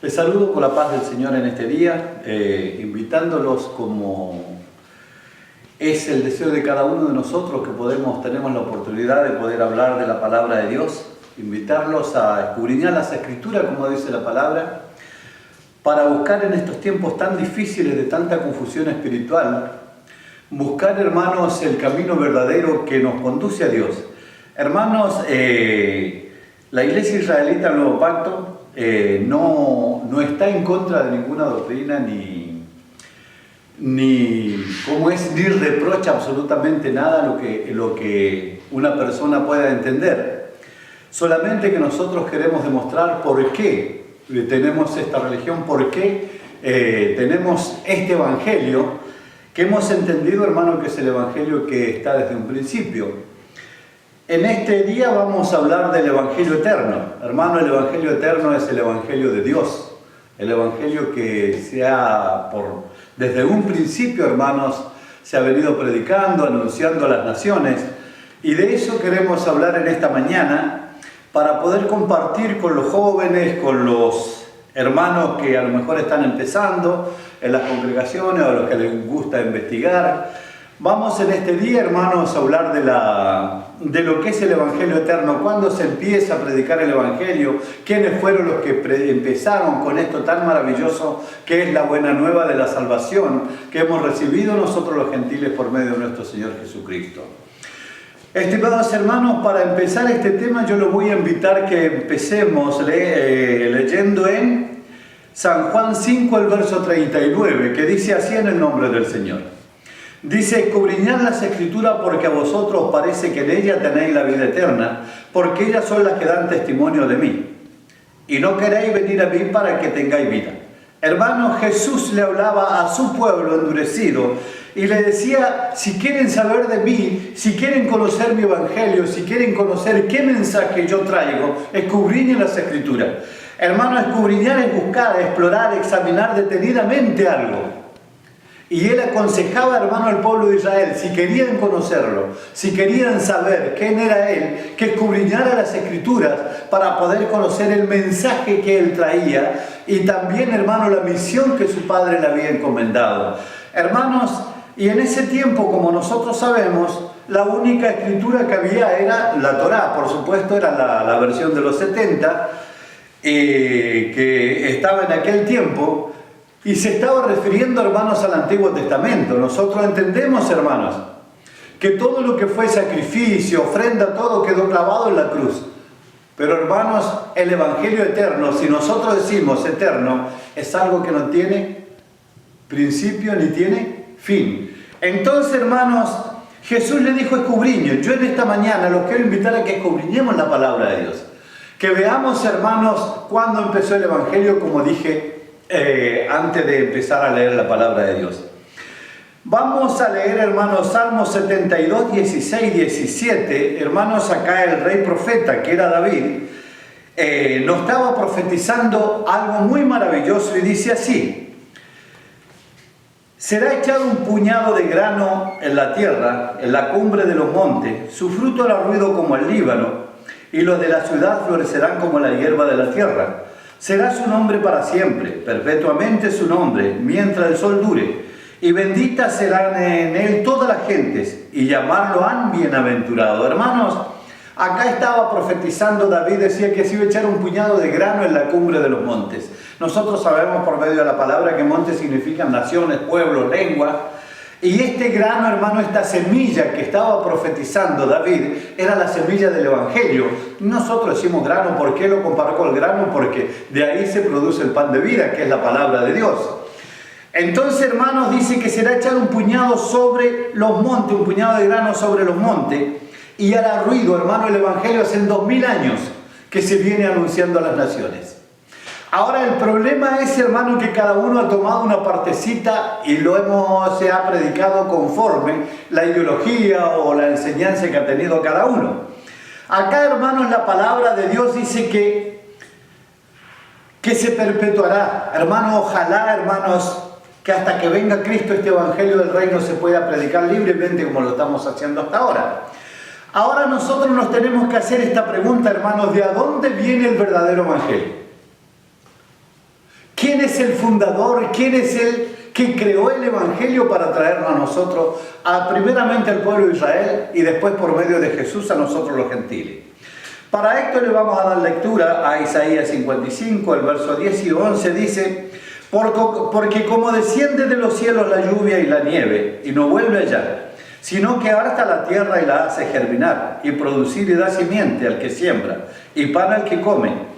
Les saludo con la paz del Señor en este día, invitándolos como es el deseo de cada uno de nosotros que tenemos la oportunidad de poder hablar de la palabra de Dios, invitarlos a escudriñar las Escrituras, como dice la palabra, para buscar en estos tiempos tan difíciles de tanta confusión espiritual, buscar, hermanos, el camino verdadero que nos conduce a Dios. Hermanos, la Iglesia Israelita del Nuevo Pacto no está en contra de ninguna doctrina ni reprocha absolutamente nada lo que una persona pueda entender. Solamente que nosotros queremos demostrar por qué tenemos esta religión, por qué tenemos este evangelio que hemos entendido, hermano, que es el evangelio que está desde un principio. En este día vamos a hablar del Evangelio Eterno. Hermano, el Evangelio Eterno es el Evangelio de Dios. El Evangelio que desde un principio, hermanos, se ha venido predicando, anunciando a las naciones. Y de eso queremos hablar en esta mañana para poder compartir con los jóvenes, con los hermanos que a lo mejor están empezando en las congregaciones o a los que les gusta investigar. Vamos en este día, hermanos, a hablar de lo que es el Evangelio Eterno, cuándo se empieza a predicar el Evangelio, quiénes fueron los que empezaron con esto tan maravilloso que es la buena nueva de la salvación que hemos recibido nosotros los gentiles por medio de nuestro Señor Jesucristo. Estimados hermanos, para empezar este tema yo los voy a invitar que empecemos leyendo en San Juan 5, el verso 39, que dice así en el nombre del Señor. Dice: escudriñad las Escrituras porque a vosotros os parece que en ellas tenéis la vida eterna, porque ellas son las que dan testimonio de mí. Y no queréis venir a mí para que tengáis vida. Hermanos, Jesús le hablaba a su pueblo endurecido y le decía: si quieren saber de mí, si quieren conocer mi evangelio, si quieren conocer qué mensaje yo traigo, escudriñen las Escrituras. Hermanos, escudriñar es buscar, explorar, examinar detenidamente algo. Y él aconsejaba, hermano, al pueblo de Israel, si querían conocerlo, si querían saber quién era él, que escudriñara las Escrituras para poder conocer el mensaje que él traía y también, hermano, la misión que su padre le había encomendado. Hermanos, y en ese tiempo, como nosotros sabemos, la única escritura que había era la Torá. Por supuesto, era la versión de los 70, que estaba en aquel tiempo. Y se estaba refiriendo, hermanos, al Antiguo Testamento. Nosotros entendemos, hermanos, que todo lo que fue sacrificio, ofrenda, todo quedó clavado en la cruz. Pero, hermanos, el Evangelio eterno, si nosotros decimos eterno, es algo que no tiene principio ni tiene fin. Entonces, hermanos, Jesús le dijo: escudriñen. Yo en esta mañana los quiero invitar a que escudriñemos la palabra de Dios. Que veamos, hermanos, cuándo empezó el Evangelio, como dije antes de empezar a leer la palabra de Dios. Vamos a leer, hermanos, Salmos 72, 16, 17. Hermanos, acá el rey profeta, que era David, nos estaba profetizando algo muy maravilloso y dice así: será echado un puñado de grano en la tierra, en la cumbre de los montes, su fruto hará ruido como el Líbano, y los de la ciudad florecerán como la hierba de la tierra. Será su nombre para siempre, perpetuamente su nombre, mientras el sol dure. Y benditas serán en él todas las gentes, y llamarlo han bienaventurado. Hermanos, acá estaba profetizando David, decía que se iba a echar un puñado de grano en la cumbre de los montes. Nosotros sabemos por medio de la palabra que montes significan naciones, pueblos, lenguas. Y este grano, hermano, esta semilla que estaba profetizando David, era la semilla del Evangelio. Nosotros decimos grano, ¿por qué lo comparó con el grano? Porque de ahí se produce el pan de vida, que es la palabra de Dios. Entonces, hermanos, dice que será echado un puñado sobre los montes, un puñado de grano sobre los montes, y hará ruido, hermano. El Evangelio hace 2000 años que se viene anunciando a las naciones. Ahora el problema es, hermano, que cada uno ha tomado una partecita y se ha predicado conforme la ideología o la enseñanza que ha tenido cada uno. Acá, hermanos, la palabra de Dios dice que se perpetuará. Hermanos, ojalá, hermanos, que hasta que venga Cristo este evangelio del reino se pueda predicar libremente como lo estamos haciendo hasta ahora. Ahora nosotros nos tenemos que hacer esta pregunta, hermanos: ¿de dónde viene el verdadero evangelio? ¿Quién es el fundador? ¿Quién es el que creó el Evangelio para traernos a nosotros, primeramente al pueblo de Israel y después por medio de Jesús a nosotros los gentiles? Para esto le vamos a dar lectura a Isaías 55, el verso 10 y 11 dice: porque como desciende de los cielos la lluvia y la nieve, y no vuelve allá, sino que harta la tierra y la hace germinar, y producir y da simiente al que siembra, y pan al que come.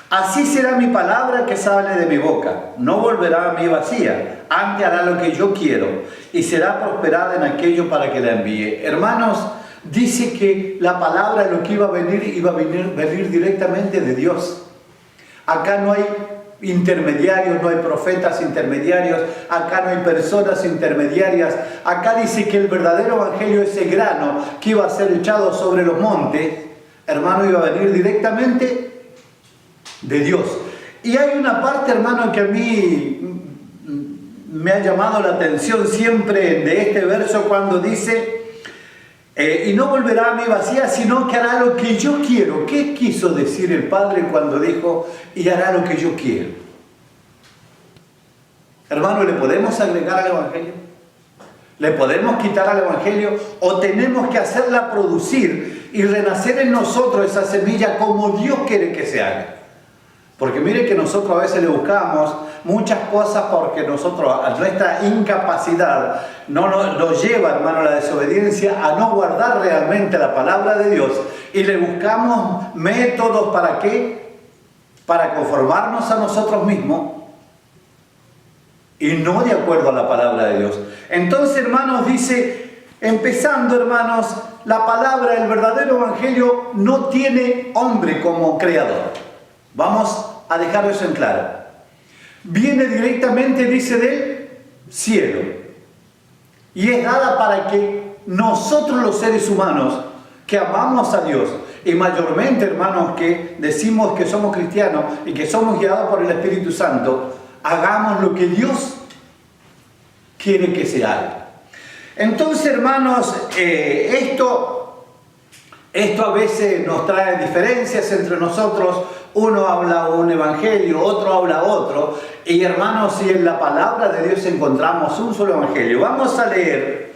Así será mi palabra que sale de mi boca, no volverá a mí vacía, antes hará lo que yo quiero, y será prosperada en aquello para que la envíe. Hermanos, dice que la palabra, lo que iba a venir directamente de Dios. Acá no hay intermediarios, no hay profetas intermediarios, acá no hay personas intermediarias. Acá dice que el verdadero evangelio, ese grano que iba a ser echado sobre los montes, hermano, iba a venir directamente de Dios. Y hay una parte, hermano, que a mí me ha llamado la atención siempre de este verso cuando dice: y no volverá a mí vacía, sino que hará lo que yo quiero. ¿Qué quiso decir el Padre cuando dijo, y hará lo que yo quiero? Hermano, ¿le podemos agregar al Evangelio? ¿Le podemos quitar al Evangelio? ¿O tenemos que hacerla producir y renacer en nosotros esa semilla como Dios quiere que se haga? Porque mire que nosotros a veces le buscamos muchas cosas porque nosotros, a nuestra incapacidad, nos lleva, hermano, la desobediencia a no guardar realmente la palabra de Dios. Y le buscamos métodos, ¿para qué? Para conformarnos a nosotros mismos y no de acuerdo a la palabra de Dios. Entonces, hermanos, dice, empezando, hermanos, la palabra, el verdadero evangelio no tiene hombre como creador. Vamos a dejar eso en claro. Viene directamente, dice, del cielo. Y es dada para que nosotros los seres humanos que amamos a Dios, y mayormente, hermanos, que decimos que somos cristianos y que somos guiados por el Espíritu Santo, hagamos lo que Dios quiere que se haga. Entonces, hermanos, esto a veces nos trae diferencias entre nosotros. Uno habla un evangelio, otro habla otro. Y hermanos, si en la palabra de Dios encontramos un solo evangelio. Vamos a leer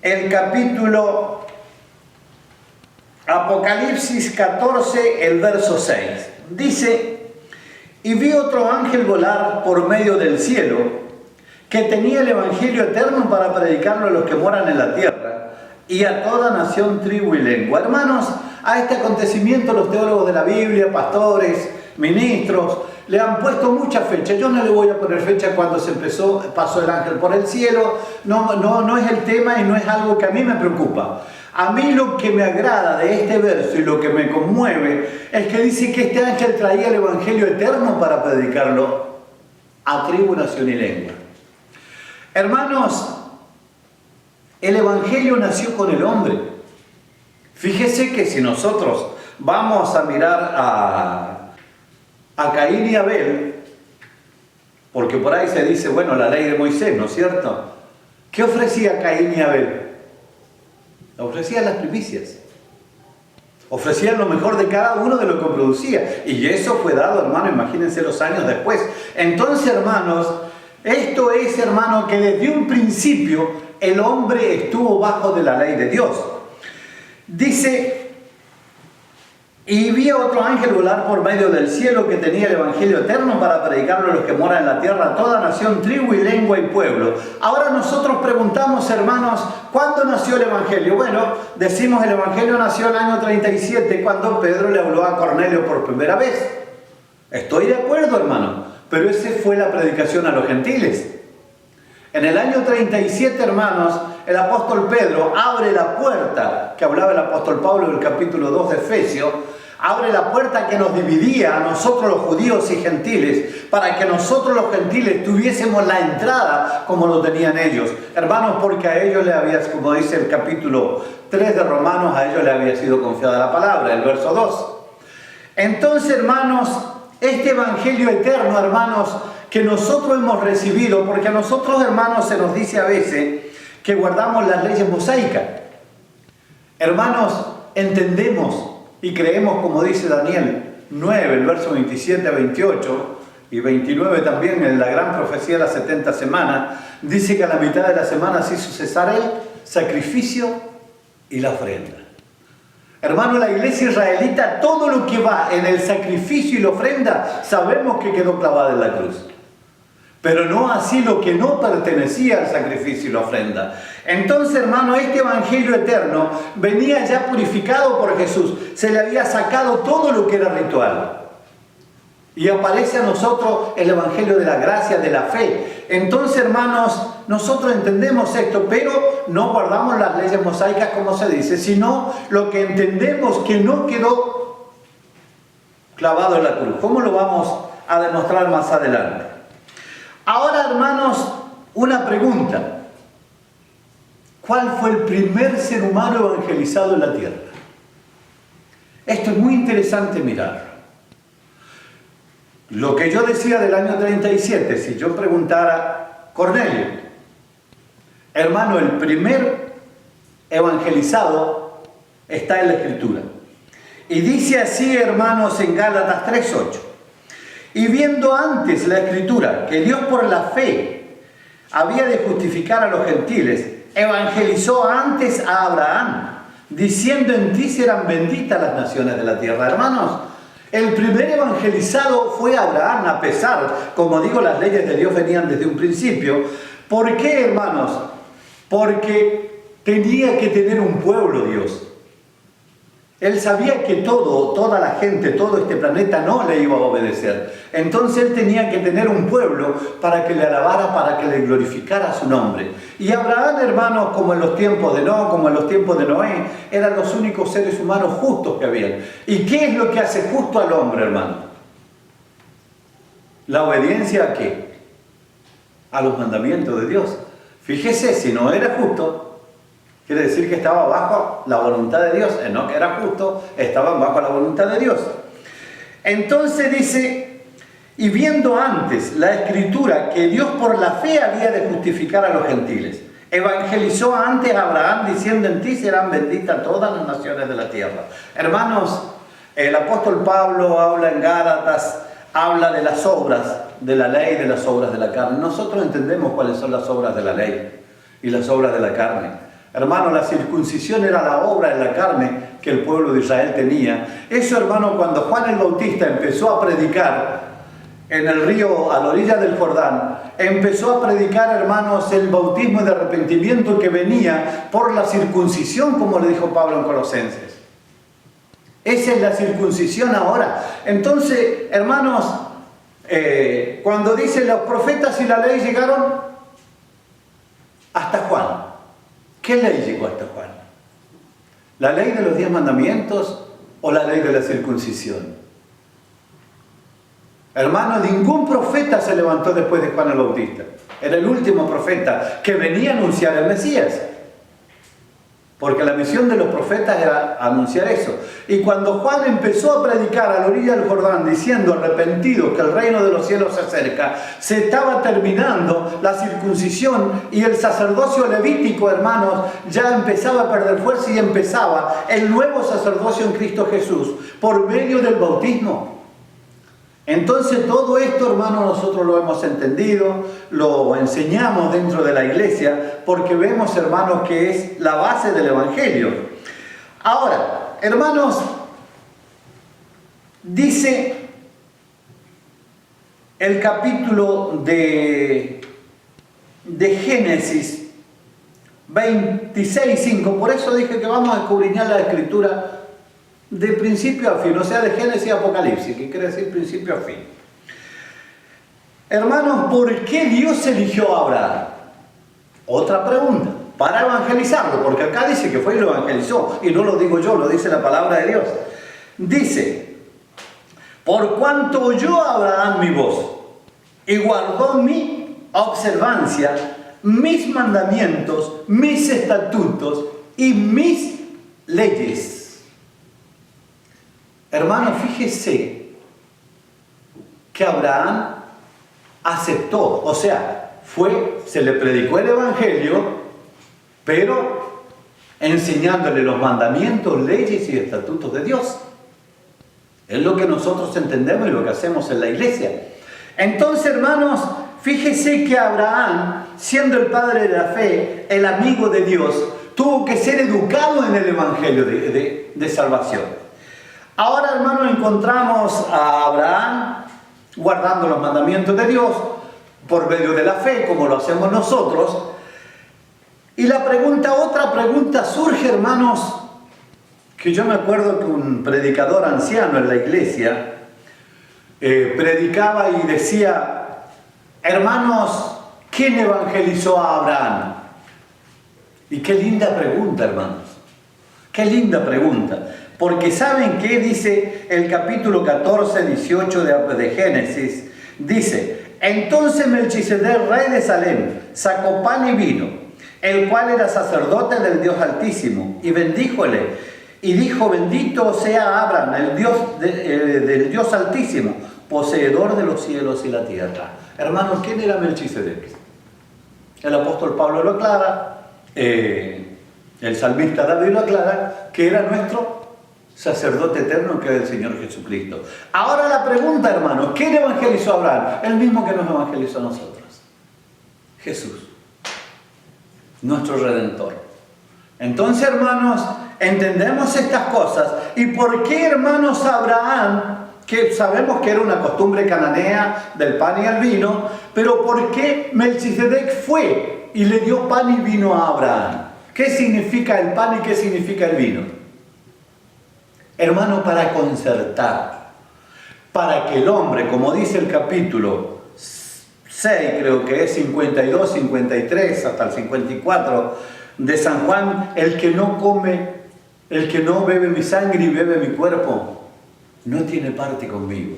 el capítulo Apocalipsis 14, el verso 6. Dice: y vi otro ángel volar por medio del cielo, que tenía el evangelio eterno para predicarlo a los que moran en la tierra, y a toda nación, tribu y lengua. Hermanos, a este acontecimiento los teólogos de la Biblia, pastores, ministros, le han puesto mucha fecha. Yo no le voy a poner fecha cuando pasó el ángel por el cielo. No es el tema y no es algo que a mí me preocupa. A mí lo que me agrada de este verso y lo que me conmueve es que dice que este ángel traía el evangelio eterno para predicarlo a tribu, nación y lengua. Hermanos, el evangelio nació con el hombre. Fíjese que si nosotros vamos a mirar a Caín y Abel, porque por ahí se dice, bueno, la ley de Moisés, ¿no es cierto? ¿Qué ofrecía Caín y Abel? Ofrecían las primicias. Ofrecían lo mejor de cada uno de lo que producía. Y eso fue dado, hermano, imagínense los años después. Entonces, hermanos, esto es, hermano, que desde un principio el hombre estuvo bajo de la ley de Dios. Dice: y vi a otro ángel volar por medio del cielo, que tenía el evangelio eterno para predicarlo a los que moran en la tierra, a toda nación, tribu y lengua y pueblo. Ahora nosotros preguntamos, hermanos, ¿cuándo nació el evangelio? Bueno, decimos el evangelio nació en el año 37, cuando Pedro le habló a Cornelio por primera vez. Estoy de acuerdo, hermano, pero esa fue la predicación a los gentiles. En el año 37, hermanos, el apóstol Pedro abre la puerta, que hablaba el apóstol Pablo en el capítulo 2 de Efesios, abre la puerta que nos dividía a nosotros los judíos y gentiles, para que nosotros los gentiles tuviésemos la entrada como lo tenían ellos. Hermanos, porque a ellos le había, como dice el capítulo 3 de Romanos, a ellos le había sido confiada la palabra, el verso 2. Entonces, hermanos, este evangelio eterno, hermanos, que nosotros hemos recibido, porque a nosotros, hermanos, se nos dice a veces que guardamos las leyes mosaicas. Hermanos, entendemos y creemos, como dice Daniel 9, el verso 27 a 28, y 29 también, en la gran profecía de la 70 semana, dice que a la mitad de la semana se hizo cesar el sacrificio y la ofrenda. Hermano, la iglesia israelita, todo lo que va en el sacrificio y la ofrenda, sabemos que quedó clavada en la cruz. Pero no así lo que no pertenecía al sacrificio y la ofrenda. Entonces, hermano, este evangelio eterno venía ya purificado por Jesús. Se le había sacado todo lo que era ritual. Y aparece a nosotros el evangelio de la gracia, de la fe. Entonces, hermanos, nosotros entendemos esto, pero no guardamos las leyes mosaicas como se dice, sino lo que entendemos que no quedó clavado en la cruz. ¿Cómo lo vamos a demostrar más adelante? Ahora, hermanos, una pregunta. ¿Cuál fue el primer ser humano evangelizado en la tierra? Esto es muy interesante mirarlo. Lo que yo decía del año 37, si yo preguntara, Cornelio, hermano, el primer evangelizado está en la Escritura. Y dice así, hermanos, en Gálatas 3:8. Y viendo antes la Escritura, que Dios por la fe había de justificar a los gentiles, evangelizó antes a Abraham, diciendo: en ti serán benditas las naciones de la tierra. Hermanos, el primer evangelizado fue Abraham, a pesar, como digo, las leyes de Dios venían desde un principio. ¿Por qué, hermanos? Porque tenía que tener un pueblo Dios. Él sabía que toda la gente, todo este planeta no le iba a obedecer. Entonces él tenía que tener un pueblo para que le alabara, para que le glorificara su nombre. Y Abraham, hermanos, como en los tiempos de Noé, como en los tiempos de Noé, eran los únicos seres humanos justos que habían. ¿Y qué es lo que hace justo al hombre, hermano? ¿La obediencia a qué? A los mandamientos de Dios. Fíjese, si no era justo, quiere decir que estaba bajo la voluntad de Dios. No que era justo, estaban bajo la voluntad de Dios. Entonces dice: y viendo antes la Escritura que Dios por la fe había de justificar a los gentiles, evangelizó antes a Abraham diciendo: en ti serán benditas todas las naciones de la tierra. Hermanos, el apóstol Pablo habla en Gálatas, habla de las obras de la ley, de las obras de la carne. Nosotros entendemos cuáles son las obras de la ley y las obras de la carne. Hermano, la circuncisión era la obra en la carne que el pueblo de Israel tenía. Eso, hermano, cuando Juan el Bautista empezó a predicar en el río, a la orilla del Jordán, empezó a predicar, hermanos, el bautismo de arrepentimiento que venía por la circuncisión, como le dijo Pablo en Colosenses. Esa es la circuncisión ahora. Entonces, hermanos, cuando dice los profetas y la ley llegaron hasta Juan. ¿Qué ley llegó hasta Juan? ¿La ley de los 10 mandamientos o la ley de la circuncisión? Hermano, ningún profeta se levantó después de Juan el Bautista. Era el último profeta que venía a anunciar el Mesías. Porque la misión de los profetas era anunciar eso. Y cuando Juan empezó a predicar a la orilla del Jordán diciendo: arrepentidos, que el reino de los cielos se acerca, se estaba terminando la circuncisión y el sacerdocio levítico, hermanos, ya empezaba a perder fuerza y empezaba el nuevo sacerdocio en Cristo Jesús por medio del bautismo. Entonces todo esto, hermanos, nosotros lo hemos entendido, lo enseñamos dentro de la iglesia, porque vemos, hermanos, que es la base del Evangelio. Ahora, hermanos, dice el capítulo de Génesis 26:5, por eso dije que vamos a escudriñar la Escritura de principio a fin, o sea, de Génesis a Apocalipsis, que quiere decir principio a fin. Hermanos, ¿por qué Dios eligió a Abraham? Otra pregunta, para evangelizarlo, porque acá dice que fue y lo evangelizó, y no lo digo yo, lo dice la palabra de Dios. Dice: por cuanto oyó Abraham mi voz, y guardó mi observancia, mis mandamientos, mis estatutos y mis leyes. Hermano, fíjese que Abraham aceptó, o sea, se le predicó el Evangelio, pero enseñándole los mandamientos, leyes y estatutos de Dios. Es lo que nosotros entendemos y lo que hacemos en la iglesia. Entonces, hermanos, fíjese que Abraham, siendo el padre de la fe, el amigo de Dios, tuvo que ser educado en el evangelio de salvación. Ahora, hermanos, encontramos a Abraham guardando los mandamientos de Dios por medio de la fe, como lo hacemos nosotros. Y otra pregunta surge, hermanos, que yo me acuerdo que un predicador anciano en la iglesia predicaba y decía: hermanos, ¿quién evangelizó a Abraham? Y qué linda pregunta, hermanos. Qué linda pregunta. Porque ¿saben qué dice el capítulo 14, 18 de Génesis? Dice: entonces Melquisedec, rey de Salem, sacó pan y vino, el cual era sacerdote del Dios Altísimo, y bendíjole. Y dijo: bendito sea Abraham, el Dios del Dios Altísimo, poseedor de los cielos y la tierra. Hermanos, ¿quién era Melquisedec? El apóstol Pablo lo aclara, el salmista David lo aclara, que era nuestro sacerdote eterno, que es el Señor Jesucristo. Ahora la pregunta, hermanos, ¿quién evangelizó a Abraham? El mismo que nos evangelizó a nosotros. Jesús, nuestro Redentor. Entonces, hermanos, entendemos estas cosas. ¿Y por qué, hermanos, Abraham, que sabemos que era una costumbre cananea del pan y el vino, pero por qué Melquisedec fue y le dio pan y vino a Abraham? ¿Qué significa el pan y qué significa el vino? Hermano, para concertar, para que el hombre, como dice el capítulo 6, creo que es 52, 53, hasta el 54 de San Juan: el que no come, el que no bebe mi sangre y bebe mi cuerpo, no tiene parte conmigo.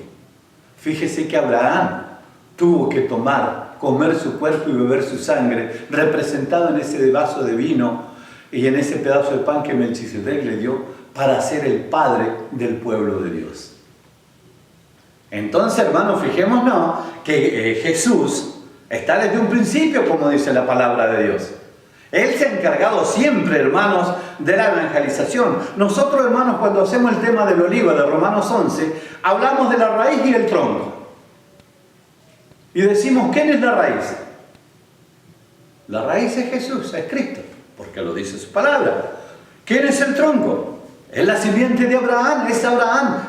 Fíjese que Abraham tuvo que comer su cuerpo y beber su sangre, representado en ese vaso de vino y en ese pedazo de pan que Melquisedec le dio, para ser el padre del pueblo de Dios. Entonces, hermanos, fijémonos que Jesús está desde un principio, como dice la palabra de Dios. Él se ha encargado siempre, hermanos, de la evangelización. Nosotros, hermanos, cuando hacemos el tema del olivo de Romanos 11, hablamos de la raíz y el tronco. Y decimos: ¿quién es la raíz? La raíz es Jesús, es Cristo, porque lo dice su palabra. ¿Quién es el tronco? Es la simiente de Abraham, es Abraham,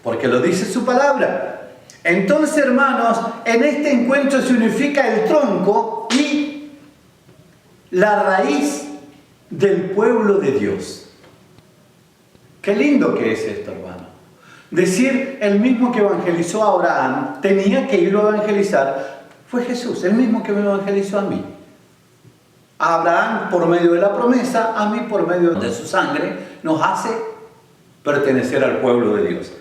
porque lo dice su palabra. Entonces, hermanos, en este encuentro se unifica el tronco y la raíz del pueblo de Dios. Qué lindo que es esto, hermano. Decir: el mismo que evangelizó a Abraham tenía que irlo a evangelizar, fue Jesús, el mismo que me evangelizó a mí. A Abraham por medio de la promesa, a mí por medio de su sangre, nos hace pertenecer al pueblo de Dios.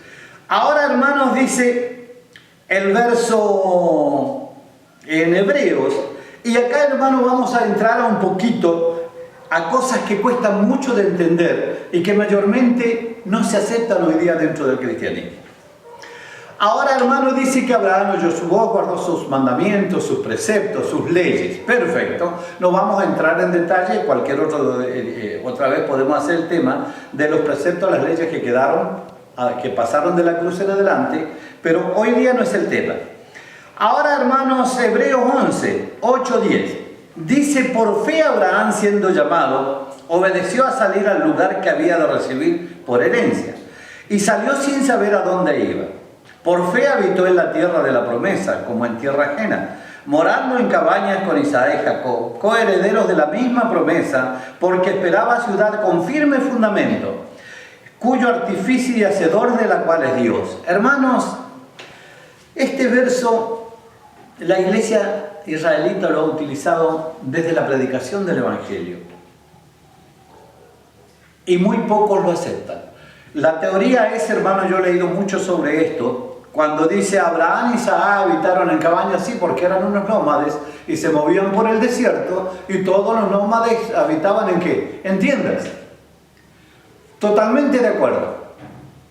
Ahora, hermanos, dice el verso en Hebreos, y acá, hermanos, vamos a entrar a un poquito a cosas que cuestan mucho de entender y que mayormente no se aceptan hoy día dentro del cristianismo. Ahora, hermano, dice que Abraham oyó su voz, guardó sus mandamientos, sus preceptos, sus leyes. Perfecto. No vamos a entrar en detalle. Otra vez podemos hacer el tema de los preceptos, las leyes que pasaron de la cruz en adelante, pero hoy día no es el tema. Ahora, hermanos, Hebreos 11, 8, 10. Dice: por fe Abraham, siendo llamado, obedeció a salir al lugar que había de recibir por herencia, y salió sin saber a dónde iba. Por fe habitó en la tierra de la promesa, como en tierra ajena, morando en cabañas con Isaac y Jacob, coherederos de la misma promesa, porque esperaba ciudad con firme fundamento, cuyo artífice y hacedor de la cual es Dios. Hermanos, este verso la iglesia israelita lo ha utilizado desde la predicación del Evangelio, y muy pocos lo aceptan. La teoría es, hermano, yo he leído mucho sobre esto. Cuando dice Abraham y Isaac habitaron en cabañas, sí, porque eran unos nómades y se movían por el desierto, y todos los nómades habitaban ¿en qué? En tiendas. Totalmente de acuerdo.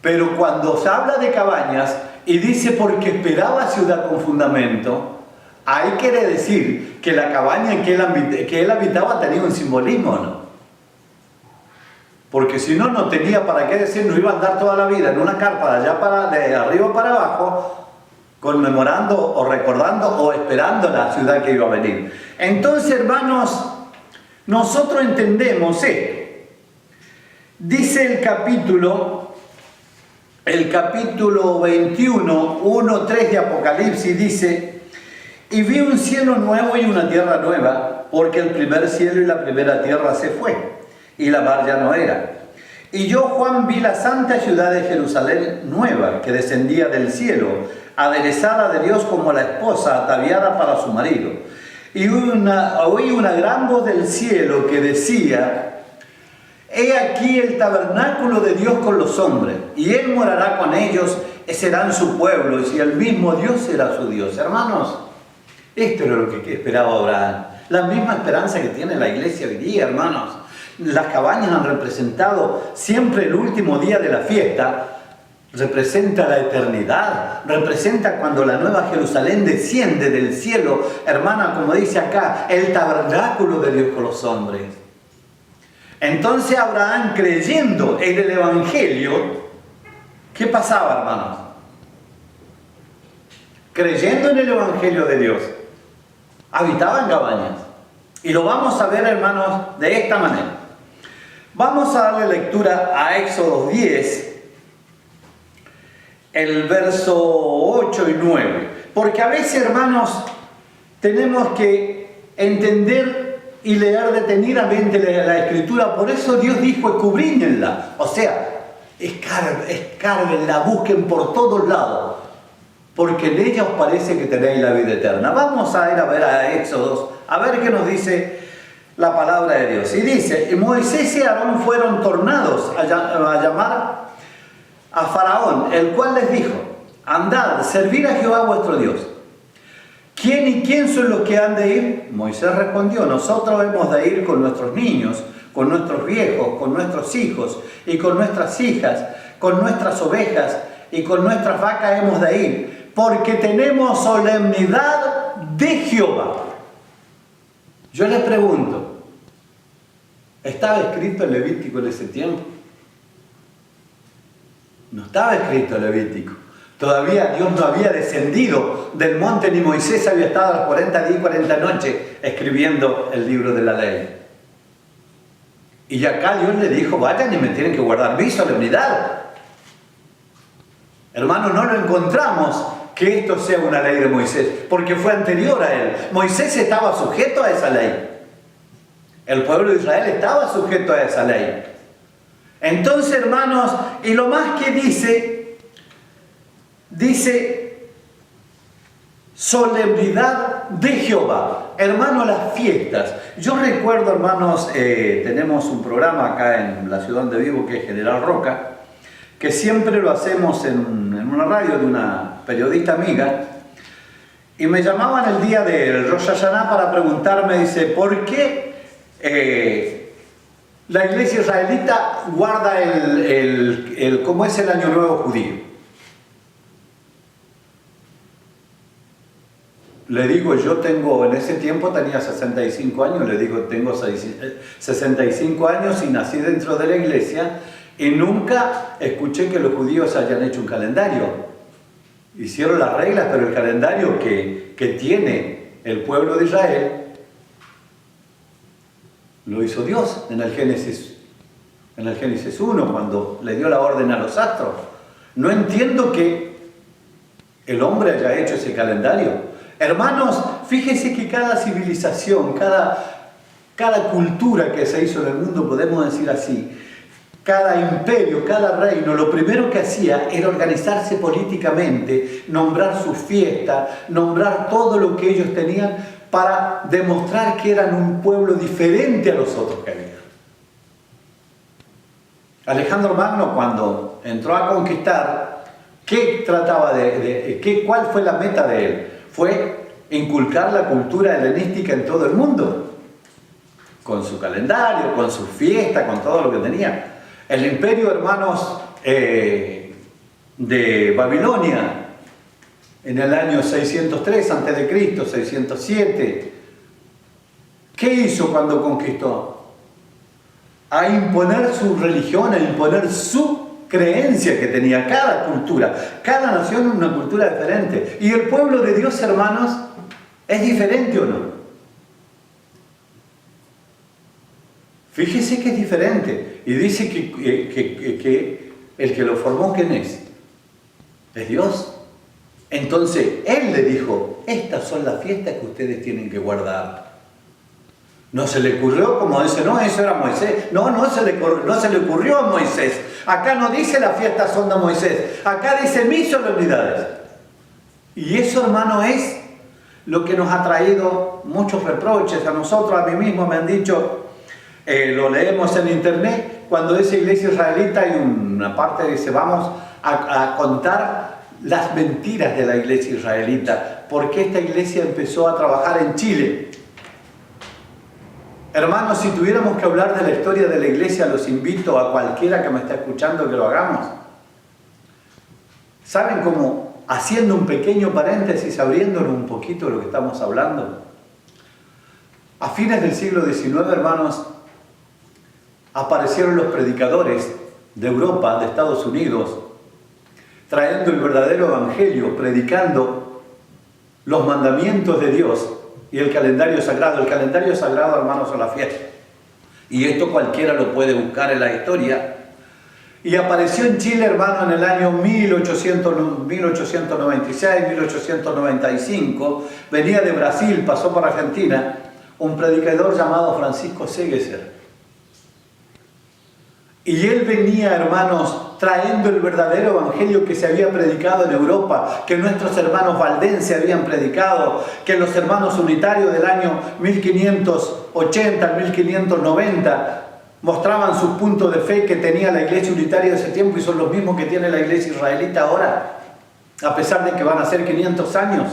Pero cuando se habla de cabañas y dice porque esperaba ciudad con fundamento, ahí quiere decir que la cabaña en que él habitaba tenía un simbolismo, ¿no? Porque si no, no tenía para qué decir, no iba a andar toda la vida en una carpa de arriba para abajo, conmemorando o recordando o esperando la ciudad que iba a venir. Entonces, hermanos, nosotros entendemos esto. Dice el capítulo 21, 1, 3 de Apocalipsis, dice: y vi un cielo nuevo y una tierra nueva, porque el primer cielo y la primera tierra se fue, y la mar ya no era. Y yo, Juan, vi la santa ciudad de Jerusalén nueva, que descendía del cielo, aderezada de Dios como la esposa ataviada para su marido. Y oí una gran voz del cielo que decía: he aquí el tabernáculo de Dios con los hombres, y Él morará con ellos, y serán su pueblo, y el mismo Dios será su Dios. Hermanos, esto era lo que esperaba Abraham. La misma esperanza que tiene la iglesia hoy día, hermanos. Las cabañas han representado siempre el último día de la fiesta. Representa la eternidad, representa cuando la nueva Jerusalén desciende del cielo, hermana, como dice acá, el tabernáculo de Dios con los hombres. Entonces Abraham, creyendo en el Evangelio, ¿qué pasaba, hermanos? Creyendo en el Evangelio de Dios, habitaba en cabañas. Y lo vamos a ver, hermanos, de esta manera. Vamos a darle lectura a Éxodo 10, el verso 8 y 9. Porque a veces, hermanos, tenemos que entender y leer detenidamente la Escritura. Por eso Dios dijo: escudriñenla. O sea, escárbenla, busquen por todos lados, porque en ella os parece que tenéis la vida eterna. Vamos a ir a ver a Éxodos, a ver qué nos dice la palabra de Dios. Y dice: y Moisés y Aarón fueron tornados a llamar a Faraón, el cual les dijo: andad, servid a Jehová vuestro Dios. ¿Quién y quién son los que han de ir? Moisés respondió: nosotros hemos de ir con nuestros niños, con nuestros viejos, con nuestros hijos y con nuestras hijas, con nuestras ovejas y con nuestras vacas hemos de ir, porque tenemos solemnidad de Jehová. Yo les pregunto, ¿estaba escrito el Levítico en ese tiempo? No estaba escrito el Levítico. Todavía Dios no había descendido del monte, ni Moisés había estado las 40 días y 40 noches escribiendo el libro de la ley. Y acá Dios le dijo: vayan y me tienen que guardar mi solemnidad. Hermanos, no lo encontramos que esto sea una ley de Moisés, porque fue anterior a él. Moisés estaba sujeto a esa ley. El pueblo de Israel estaba sujeto a esa ley. Entonces, hermanos, y lo más que dice solemnidad de Jehová. Hermanos, las fiestas. Yo recuerdo, hermanos, tenemos un programa acá en la ciudad donde vivo, que es General Roca, que siempre lo hacemos en una radio de una periodista amiga, y me llamaban el día del Rosh Hashanah para preguntarme, dice: ¿por qué la iglesia israelita guarda cómo es el Año Nuevo judío? Le digo, yo tengo, en ese tiempo tenía 65 años, le digo, tengo 65 años y nací dentro de la iglesia, y nunca escuché que los judíos hayan hecho un calendario. Hicieron las reglas, pero el calendario que tiene el pueblo de Israel lo hizo Dios en el Génesis 1, cuando le dio la orden a los astros. No entiendo que el hombre haya hecho ese calendario. Hermanos, fíjense que cada civilización, cada cultura que se hizo en el mundo, podemos decir así, cada imperio, cada reino, lo primero que hacía era organizarse políticamente, nombrar sus fiestas, nombrar todo lo que ellos tenían para demostrar que eran un pueblo diferente a los otros que había. Alejandro Magno, cuando entró a conquistar, ¿qué trataba cuál fue la meta de él? Fue inculcar la cultura helenística en todo el mundo, con su calendario, con sus fiestas, con todo lo que tenía. El imperio, hermanos, de Babilonia, en el año 603 a.C., 607, ¿qué hizo cuando conquistó? A imponer su religión, a imponer su creencia que tenía cada cultura. Cada nación una cultura diferente. Y el pueblo de Dios, hermanos, ¿es diferente o no? Fíjese que es diferente. Y dice que el que lo formó, ¿quién es? Es Dios. Entonces, Él le dijo, estas son las fiestas que ustedes tienen que guardar. No se le ocurrió, como dice, no, eso era Moisés. No se le ocurrió a Moisés. Acá no dice las fiestas son de Moisés. Acá dice mis solemnidades. Y eso, hermano, es lo que nos ha traído muchos reproches. A nosotros, a mí mismo me han dicho, lo leemos en internet, cuando dice iglesia israelita hay una parte que dice, vamos a contar las mentiras de la iglesia israelita. Porque esta iglesia empezó a trabajar en Chile. Hermanos, si tuviéramos que hablar de la historia de la iglesia, los invito a cualquiera que me está escuchando que lo hagamos. ¿Saben cómo? Haciendo un pequeño paréntesis, abriéndonos un poquito de lo que estamos hablando. A fines del siglo XIX, hermanos, aparecieron los predicadores de Europa, de Estados Unidos, trayendo el verdadero evangelio, predicando los mandamientos de Dios. Y el calendario sagrado. El calendario sagrado, hermanos, son las fiestas. Y esto cualquiera lo puede buscar en la historia. Y apareció en Chile, hermano, en el año 1896, 1895. Venía de Brasil, pasó por Argentina, un predicador llamado Francisco Segeser. Y él venía, hermanos, trayendo el verdadero evangelio que se había predicado en Europa, que nuestros hermanos valdenses habían predicado, que los hermanos unitarios del año 1580 al 1590 mostraban sus puntos de fe que tenía la iglesia unitaria de ese tiempo y son los mismos que tiene la iglesia israelita ahora, a pesar de que van a ser 500 años.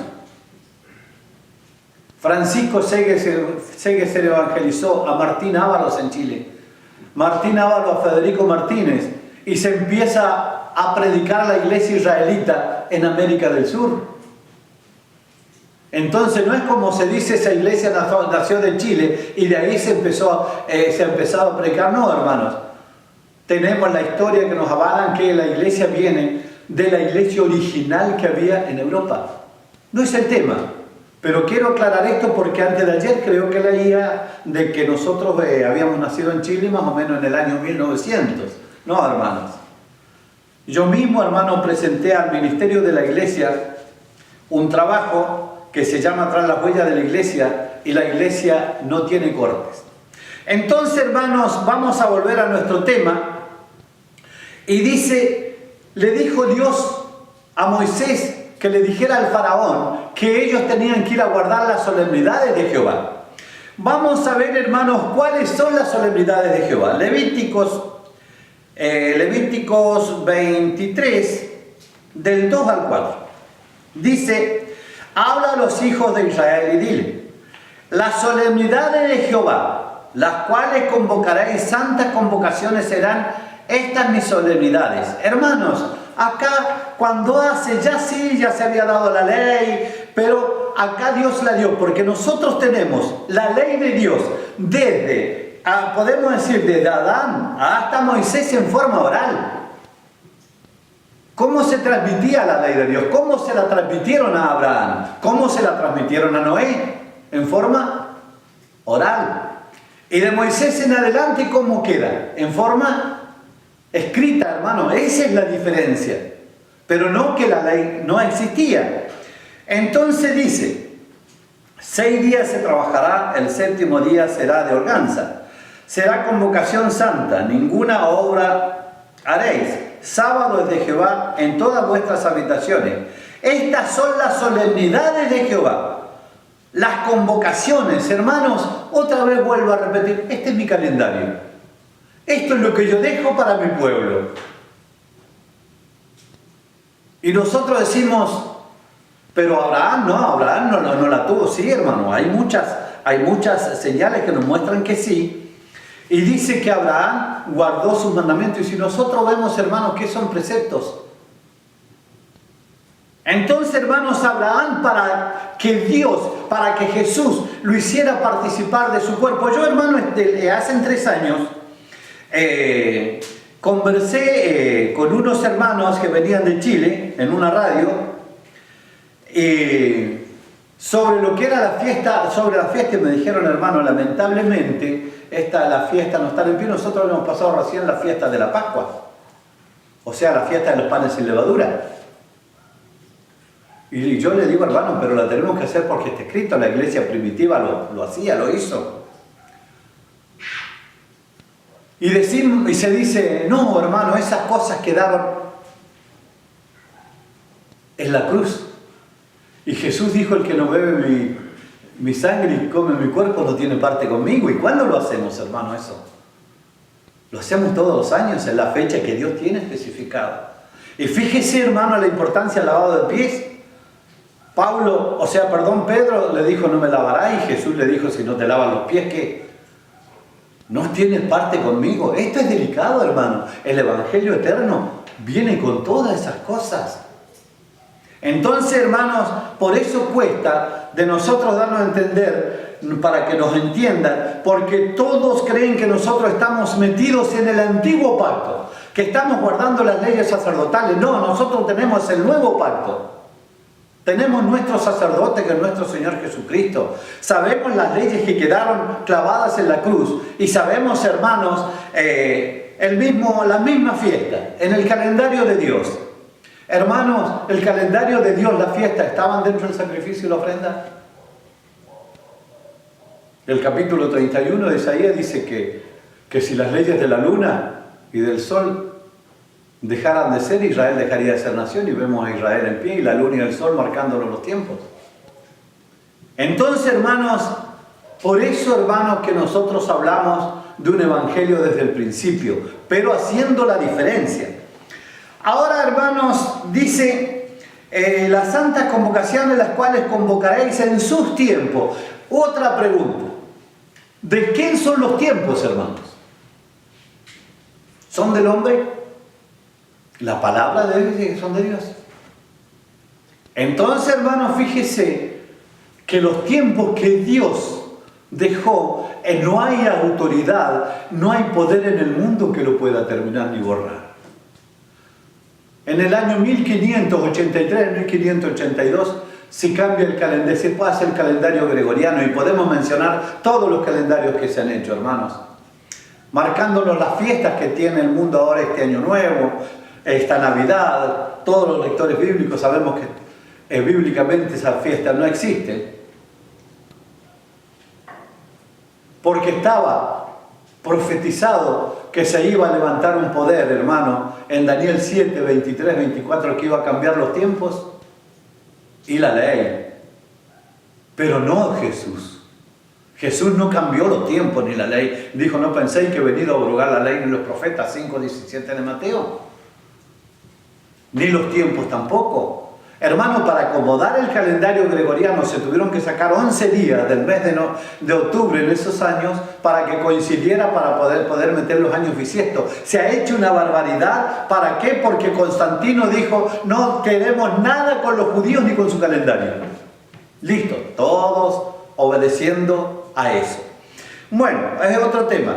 Francisco Segeser evangelizó a Martín Ábalos en Chile. Martín Ábalos a Federico Martínez, y se empieza a predicar la iglesia israelita en América del Sur. Entonces no es como se dice esa iglesia nació de Chile y de ahí se ha empezado a predicar. No, hermanos, tenemos la historia que nos avalan que la iglesia viene de la iglesia original que había en Europa. No es el tema. Pero quiero aclarar esto porque antes de ayer creo que leía de que nosotros habíamos nacido en Chile más o menos en el año 1900. No, hermanos. Yo mismo, hermano, presenté al Ministerio de la Iglesia un trabajo que se llama Tras las huellas de la Iglesia y la Iglesia no tiene cortes. Entonces, hermanos, vamos a volver a nuestro tema. Y dice, le dijo Dios a Moisés que le dijera al faraón que ellos tenían que ir a guardar las solemnidades de Jehová. Vamos a ver, hermanos, cuáles son las solemnidades de Jehová. Levíticos 23, del 2 al 4. Dice, habla a los hijos de Israel y dile, las solemnidades de Jehová, las cuales convocaréis, santas convocaciones serán estas mis solemnidades. Hermanos, acá cuando ya se había dado la ley, pero acá Dios la dio, porque nosotros tenemos la ley de Dios podemos decir, desde Adán hasta Moisés en forma oral. ¿Cómo se transmitía la ley de Dios? ¿Cómo se la transmitieron a Abraham? ¿Cómo se la transmitieron a Noé? En forma oral. Y de Moisés en adelante, ¿cómo queda? En forma escrita, hermano. Esa es la diferencia. Pero no que la ley no existía. Entonces dice, 6 días se trabajará, el 7º día será de holganza. Será convocación santa, ninguna obra haréis. Sábado es de Jehová en todas vuestras habitaciones. Estas son las solemnidades de Jehová. Las convocaciones, hermanos, otra vez vuelvo a repetir, este es mi calendario. Esto es lo que yo dejo para mi pueblo. Y nosotros decimos, pero Abraham no la tuvo. Sí, hermano, hay muchas señales que nos muestran que sí. Y dice que Abraham guardó sus mandamientos. Y si nosotros vemos, hermanos, ¿qué son preceptos? Entonces, hermanos, Abraham, para que Jesús lo hiciera participar de su cuerpo. Yo, hermano, hace 3 años conversé con unos hermanos que venían de Chile en una radio sobre lo que era la fiesta, y me dijeron, hermano, lamentablemente la fiesta no está en pie. Nosotros hemos pasado recién la fiesta de la Pascua, o sea, la fiesta de los panes sin levadura. Y yo le digo, hermano, pero la tenemos que hacer porque está escrito, la iglesia primitiva lo hacía, lo hizo. Y se dice, no, hermano, esas cosas quedaron en la cruz. Y Jesús dijo, el que no bebe mi sangre y come mi cuerpo no tiene parte conmigo. ¿Y cuándo lo hacemos, hermano, eso? Lo hacemos todos los años en la fecha que Dios tiene especificada. Y fíjese, hermano, la importancia del lavado de pies. Pedro le dijo, no me lavarás, y Jesús le dijo, si no te lavas los pies, ¿qué? No tienes parte conmigo. Esto es delicado, hermano. El Evangelio eterno viene con todas esas cosas. Entonces, hermanos, por eso cuesta de nosotros darnos a entender, para que nos entiendan, porque todos creen que nosotros estamos metidos en el antiguo pacto, que estamos guardando las leyes sacerdotales. No, nosotros tenemos el nuevo pacto. Tenemos nuestro sacerdote, que es nuestro Señor Jesucristo. Sabemos las leyes que quedaron clavadas en la cruz. Y sabemos, hermanos, la misma fiesta en el calendario de Dios. Hermanos, el calendario de Dios, la fiesta, ¿estaban dentro del sacrificio y la ofrenda? El capítulo 31 de Isaías dice que si las leyes de la luna y del sol dejaran de ser, Israel dejaría de ser nación, y vemos a Israel en pie y la luna y el sol marcándonos los tiempos. Entonces, hermanos, por eso, hermanos, que nosotros hablamos de un evangelio desde el principio, pero haciendo la diferencia. Ahora, hermanos, dice las santas convocaciones, las cuales convocaréis en sus tiempos. Otra pregunta: ¿de quién son los tiempos, hermanos? ¿Son del hombre? La palabra de Dios dice que son de Dios. Entonces, hermanos, fíjese que los tiempos que Dios dejó, no hay autoridad, no hay poder en el mundo que lo pueda terminar ni borrar. En el año 1583, 1582, se cambia el calendario, se pasa el calendario gregoriano, y podemos mencionar todos los calendarios que se han hecho, hermanos, marcándonos las fiestas que tiene el mundo ahora, este año nuevo, esta Navidad. Todos los lectores bíblicos sabemos que bíblicamente esa fiesta no existe, porque estaba profetizado que se iba a levantar un poder, hermano, en Daniel 7, 23, 24, que iba a cambiar los tiempos y la ley. Pero no Jesús. Jesús no cambió los tiempos ni la ley. Dijo, no penséis que he venido a abrogar la ley ni los profetas, 5:17 de Mateo. Ni los tiempos tampoco. Hermano, para acomodar el calendario gregoriano se tuvieron que sacar 11 días del mes de octubre en esos años para que coincidiera, para poder meter los años bisiestos. Se ha hecho una barbaridad. ¿Para qué? Porque Constantino dijo, no queremos nada con los judíos ni con su calendario. Listo, todos obedeciendo a eso. Bueno, es otro tema.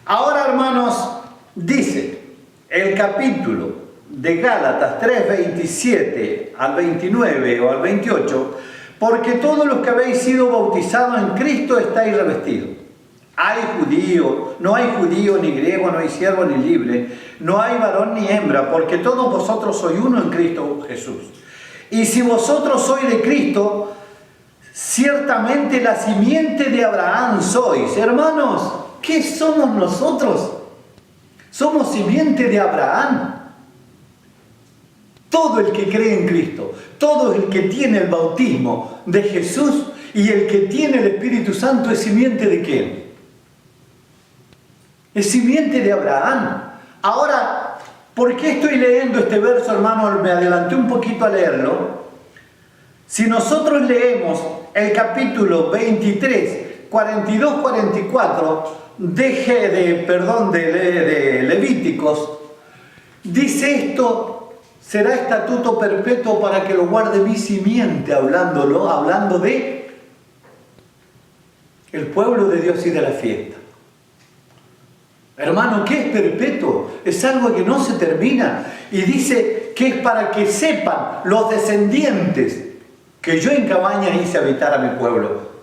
Ahora, hermanos, dice el capítulo de Gálatas 3, 27 al 29 o al 28, porque todos los que habéis sido bautizados en Cristo estáis revestidos. No hay judío ni griego, no hay siervo ni libre, no hay varón ni hembra, porque todos vosotros sois uno en Cristo Jesús. Y si vosotros sois de Cristo, ciertamente la simiente de Abraham sois. Hermanos, ¿qué somos nosotros? Somos simiente de Abraham. Todo el que cree en Cristo, todo el que tiene el bautismo de Jesús y el que tiene el Espíritu Santo, ¿es simiente de quién? Es simiente de Abraham. Ahora, ¿por qué estoy leyendo este verso, hermano? Me adelanté un poquito a leerlo. Si nosotros leemos el capítulo 23, 42, 44 de Levíticos, dice esto: será estatuto perpetuo para que lo guarde mi simiente, hablando de el pueblo de Dios y de la fiesta. Hermano, ¿qué es perpetuo? Es algo que no se termina. Y dice que es para que sepan los descendientes que yo en cabañas hice habitar a mi pueblo.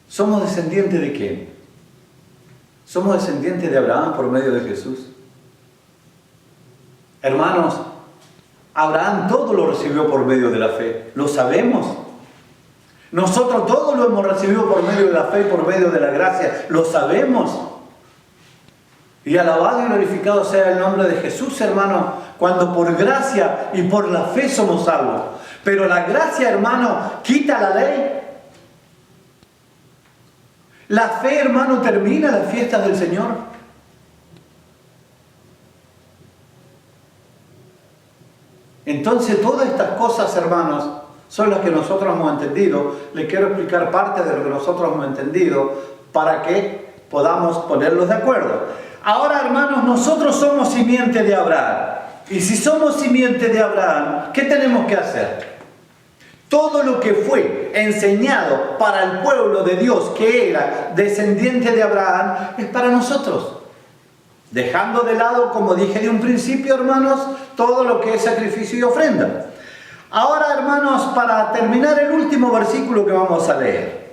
¿Somos descendientes de quién? Somos descendientes de Abraham por medio de Jesús. Hermanos, Abraham todo lo recibió por medio de la fe. ¿Lo sabemos? Nosotros todo lo hemos recibido por medio de la fe, por medio de la gracia. ¿Lo sabemos? Y alabado y glorificado sea el nombre de Jesús, hermano, cuando por gracia y por la fe somos salvos. Pero la gracia, hermano, quita la ley. La fe, hermano, termina las fiestas del Señor. Entonces, todas estas cosas, hermanos, son las que nosotros hemos entendido. Les quiero explicar parte de lo que nosotros hemos entendido para que podamos ponerlos de acuerdo. Ahora, hermanos, nosotros somos simiente de Abraham. Y si somos simiente de Abraham, ¿qué tenemos que hacer? Todo lo que fue enseñado para el pueblo de Dios, que era descendiente de Abraham, es para nosotros. Dejando de lado, como dije de un principio, hermanos, todo lo que es sacrificio y ofrenda. Ahora, hermanos, para terminar el último versículo que vamos a leer.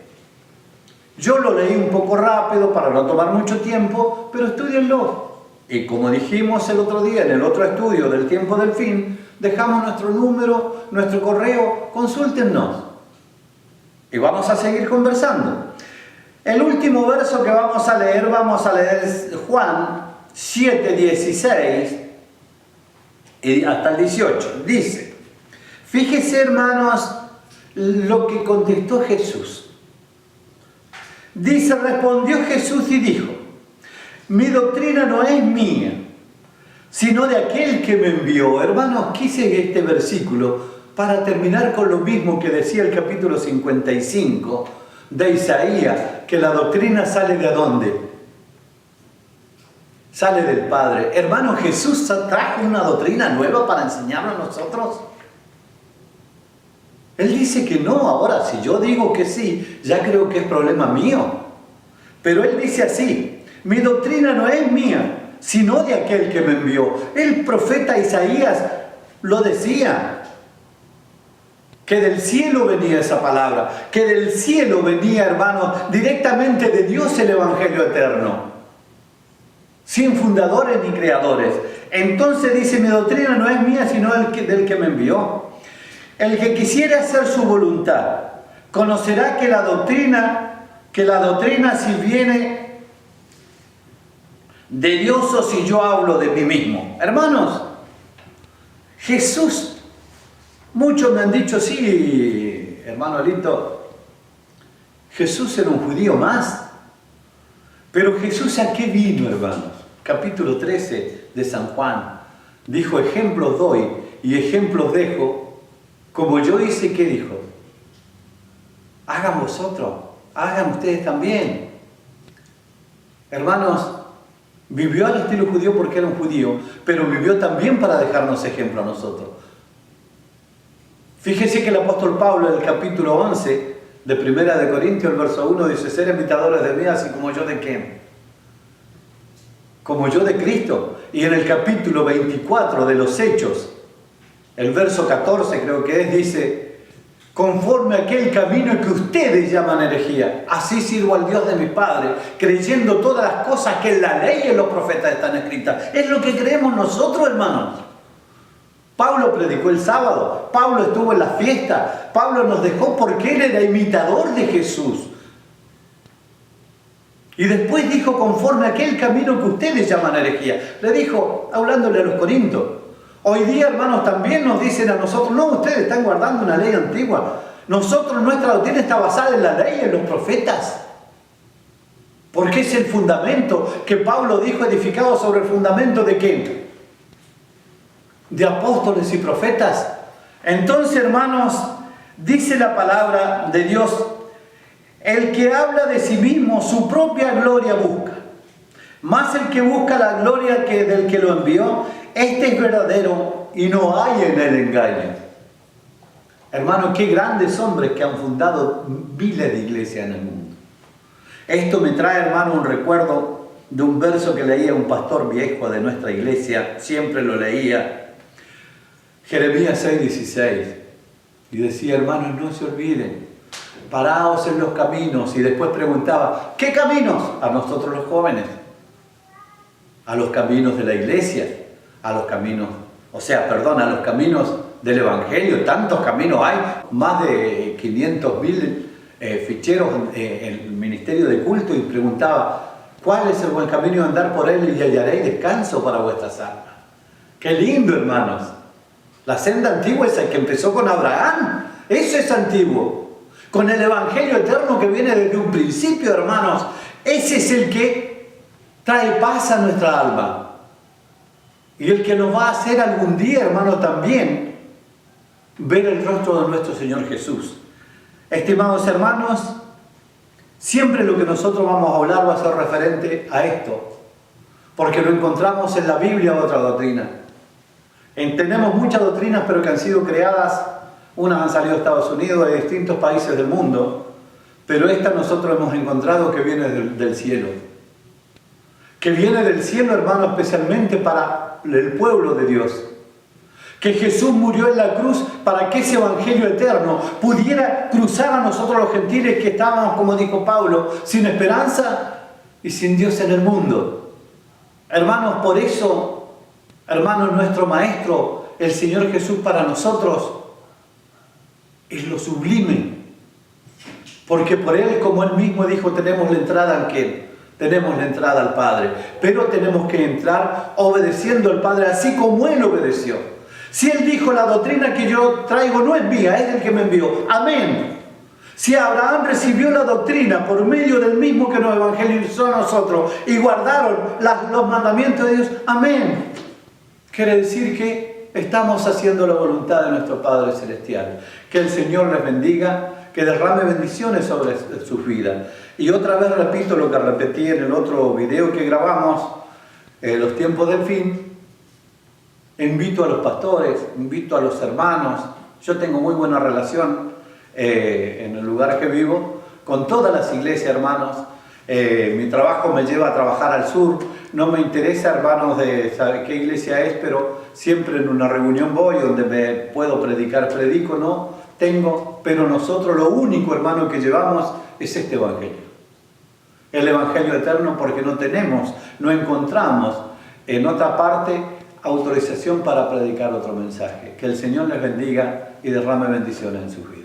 Yo lo leí un poco rápido para no tomar mucho tiempo, pero estúdienlo. Y como dijimos el otro día en el otro estudio del tiempo del fin, dejamos nuestro número, nuestro correo, consúltennos. Y vamos a seguir conversando. El último verso que vamos a leer Juan 7:16 y hasta el 18. Dice, fíjese, hermanos, lo que contestó Jesús. Dice, respondió Jesús y dijo, mi doctrina no es mía, sino de aquel que me envió. Hermanos, quise este versículo para terminar con lo mismo que decía el capítulo 55 de Isaías, que la doctrina sale ¿de dónde? Sale del Padre. Hermano, Jesús trajo una doctrina nueva para enseñarnos a nosotros. Él dice que no. Ahora, si yo digo que sí, ya creo que es problema mío. Pero Él dice así, mi doctrina no es mía, sino de aquel que me envió. El profeta Isaías lo decía, que del cielo venía esa palabra, que del cielo venía, hermano, directamente de Dios el Evangelio eterno, sin fundadores ni creadores. Entonces dice, mi doctrina no es mía, sino del que me envió. El que quisiera hacer su voluntad, conocerá que la doctrina si viene de Dios o si yo hablo de mí mismo. Hermanos, Jesús, muchos me han dicho, sí, hermano Alito, Jesús era un judío más. Pero Jesús, ¿a qué vino, hermanos? Capítulo 13 de San Juan. Dijo, ejemplos doy y ejemplos dejo, como yo hice, ¿qué dijo? Hagan vosotros, hagan ustedes también. Hermanos, vivió al estilo judío porque era un judío, pero vivió también para dejarnos ejemplo a nosotros. Fíjese que el apóstol Pablo, en el capítulo 11 de Primera de Corintios, el verso 1, dice, ser imitadores de mí, así como yo de quién. Como yo de Cristo. Y en el capítulo 24 de los Hechos, el verso 14 creo que es, dice, conforme a aquel camino que ustedes llaman herejía, así sirvo al Dios de mi Padre, creyendo todas las cosas que en la ley y en los profetas están escritas. Es lo que creemos nosotros, hermanos. Pablo predicó el sábado, Pablo estuvo en la fiesta, Pablo nos dejó porque él era imitador de Jesús. Y después dijo, conforme a aquel camino que ustedes llaman herejía. Le dijo, hablándole a los corintios. Hoy día, hermanos, también nos dicen a nosotros, no, ustedes están guardando una ley antigua. Nosotros, nuestra doctrina está basada en la ley y en los profetas. Porque es el fundamento que Pablo dijo, edificado sobre el fundamento de ¿qué? De apóstoles y profetas. Entonces, hermanos, dice la palabra de Dios, el que habla de sí mismo, su propia gloria busca. Más el que busca la gloria del que lo envió, este es verdadero y no hay en él engaño. Hermanos, qué grandes hombres que han fundado miles de iglesias en el mundo. Esto me trae, hermano, un recuerdo de un verso que leía un pastor viejo de nuestra iglesia, siempre lo leía, Jeremías 6:16, y decía, hermanos, no se olviden, paraos en los caminos, y después preguntaba, ¿qué caminos? A nosotros los jóvenes, a los caminos de la iglesia, a los caminos, a los caminos del Evangelio. Tantos caminos hay, más de 500.000 ficheros en el ministerio de culto, y preguntaba, ¿cuál es el buen camino de andar por él y hallaréis descanso para vuestras almas? ¡Qué lindo, hermanos! La senda antigua es el que empezó con Abraham. Eso es antiguo. Con el Evangelio eterno que viene desde un principio, hermanos. Ese es el que trae paz a nuestra alma. Y el que nos va a hacer algún día, hermano, también ver el rostro de nuestro Señor Jesús. Estimados hermanos, siempre lo que nosotros vamos a hablar va a ser referente a esto. Porque lo encontramos en la Biblia, otra doctrina. Tenemos muchas doctrinas, pero que han sido creadas, unas han salido de Estados Unidos, de distintos países del mundo, pero esta nosotros hemos encontrado que viene del cielo. Que viene del cielo, hermano, especialmente para el pueblo de Dios. Que Jesús murió en la cruz para que ese evangelio eterno pudiera cruzar a nosotros los gentiles que estábamos, como dijo Pablo, sin esperanza y sin Dios en el mundo. Hermanos, por eso, hermanos, nuestro Maestro, el Señor Jesús, para nosotros es lo sublime. Porque por Él, como Él mismo dijo, tenemos la entrada ¿a quién? Tenemos la entrada al Padre. Pero tenemos que entrar obedeciendo al Padre, así como Él obedeció. Si Él dijo, la doctrina que yo traigo no es mía, es del que me envió. Amén. Si Abraham recibió la doctrina por medio del mismo que nos evangelizó a nosotros y guardaron los mandamientos de Dios, amén. Quiere decir que estamos haciendo la voluntad de nuestro Padre Celestial. Que el Señor les bendiga, que derrame bendiciones sobre sus vidas. Y otra vez repito lo que repetí en el otro video que grabamos, los tiempos del fin. Invito a los pastores, invito a los hermanos. Yo tengo muy buena relación en el lugar que vivo con todas las iglesias, hermanos. Mi trabajo me lleva a trabajar al sur. No me interesa, hermanos, de saber qué iglesia es, pero siempre en una reunión voy donde me puedo predicar, predico, ¿no? Pero nosotros lo único, hermano, que llevamos es este evangelio. El evangelio eterno, porque no encontramos en otra parte autorización para predicar otro mensaje. Que el Señor les bendiga y derrame bendiciones en sus vidas.